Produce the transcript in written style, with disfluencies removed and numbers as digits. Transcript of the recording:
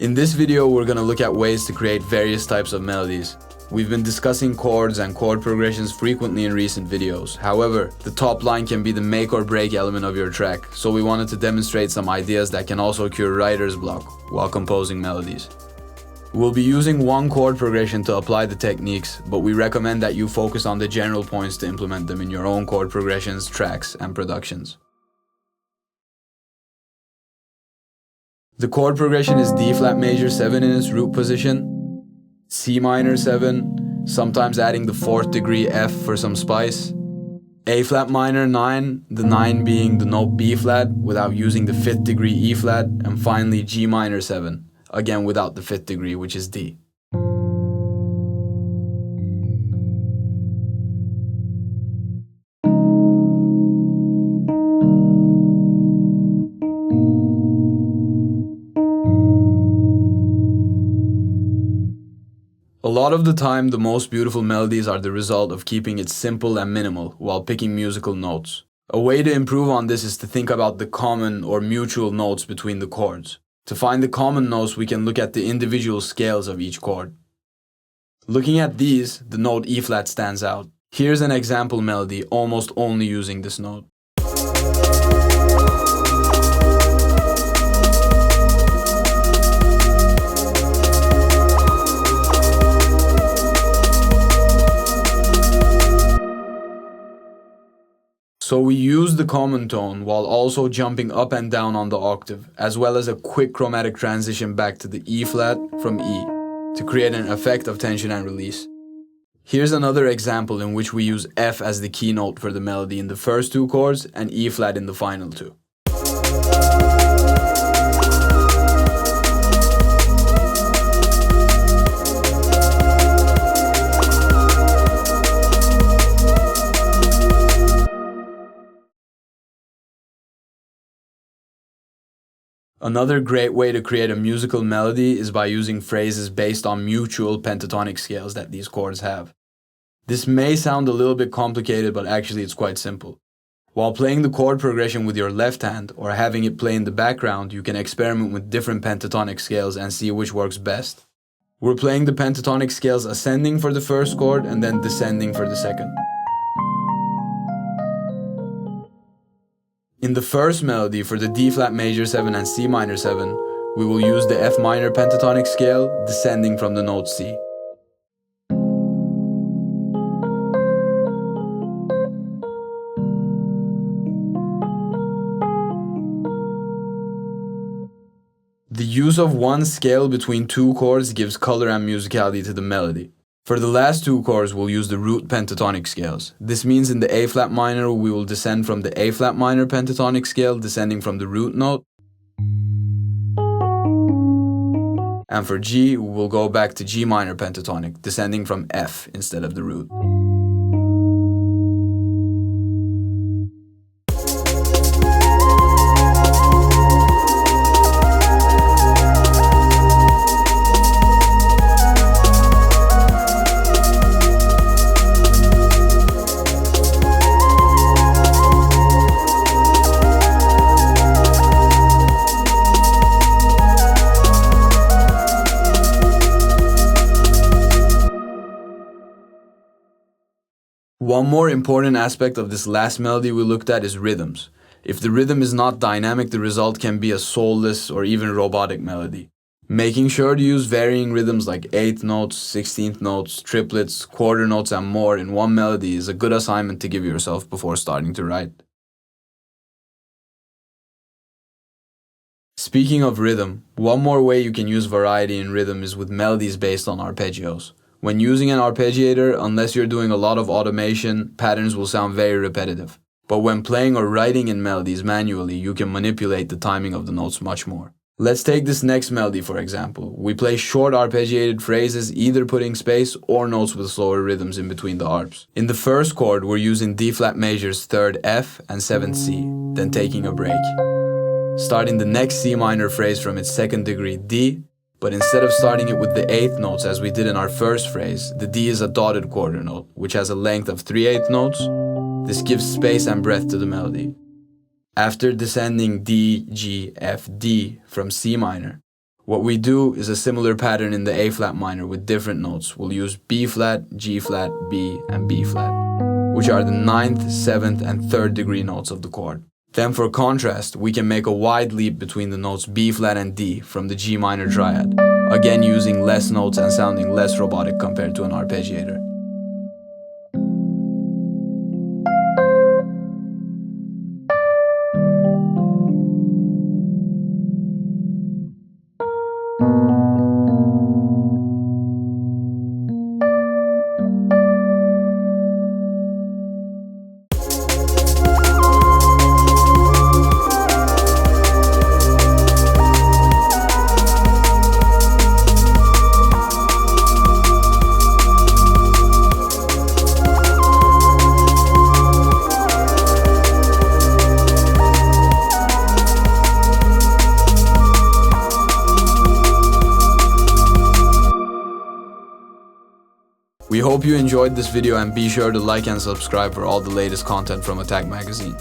In this video, we're going to look at ways to create various types of melodies. We've been discussing chords and chord progressions frequently in recent videos. However, the top line can be the make or break element of your track, so we wanted to demonstrate some ideas that can also cure writer's block while composing melodies. We'll be using one chord progression to apply the techniques, but we recommend that you focus on the general points to implement them in your own chord progressions, tracks, and productions. The chord progression is D flat major 7 in its root position, C minor 7, sometimes adding the 4th degree F for some spice, A flat minor 9, the 9 being the note B flat without using the 5th degree E flat, and finally G minor 7, again without the 5th degree, which is D. A lot of the time, the most beautiful melodies are the result of keeping it simple and minimal while picking musical notes. A way to improve on this is to think about the common or mutual notes between the chords. To find the common notes, we can look at the individual scales of each chord. Looking at these, the note E flat stands out. Here's an example melody almost only using this note. So we use the common tone while also jumping up and down on the octave, as well as a quick chromatic transition back to the E flat from E, to create an effect of tension and release. Here's another example in which we use F as the keynote for the melody in the first two chords and E flat in the final two. Another great way to create a musical melody is by using phrases based on mutual pentatonic scales that these chords have. This may sound a little bit complicated, but actually it's quite simple. While playing the chord progression with your left hand or having it play in the background, you can experiment with different pentatonic scales and see which works best. We're playing the pentatonic scales ascending for the first chord and then descending for the second. In the first melody, for the D flat major 7 and C minor 7, we will use the F minor pentatonic scale, descending from the note C. The use of one scale between two chords gives color and musicality to the melody. For the last two chords, we'll use the root pentatonic scales. This means in the A flat minor, we will descend from the A flat minor pentatonic scale, descending from the root note. And for G, we will go back to G minor pentatonic, descending from F instead of the root. One more important aspect of this last melody we looked at is rhythms. If the rhythm is not dynamic, the result can be a soulless or even robotic melody. Making sure to use varying rhythms like 8th notes, 16th notes, triplets, quarter notes, and more in one melody is a good assignment to give yourself before starting to write. Speaking of rhythm, one more way you can use variety in rhythm is with melodies based on arpeggios. When using an arpeggiator, unless you're doing a lot of automation, patterns will sound very repetitive. But when playing or writing in melodies manually, you can manipulate the timing of the notes much more. Let's take this next melody for example. We play short arpeggiated phrases, either putting space or notes with slower rhythms in between the arps. In the first chord, we're using D flat major's 3rd F and 7th C, then taking a break. Starting the next C minor phrase from its 2nd degree D, but instead of starting it with the 8th notes as we did in our first phrase, the D is a dotted quarter note, which has a length of 3/8 notes. This gives space and breath to the melody. After descending D, G, F, D from C minor, What we do is a similar pattern in the A flat minor with different notes. We'll use B flat, G flat, B, and B flat, which are the 9th, 7th, and 3rd degree notes of the chord. Then for contrast, we can make a wide leap between the notes B flat and D from the G minor triad, again using less notes and sounding less robotic compared to an arpeggiator. We hope you enjoyed this video and be sure to like and subscribe for all the latest content from Attack Magazine.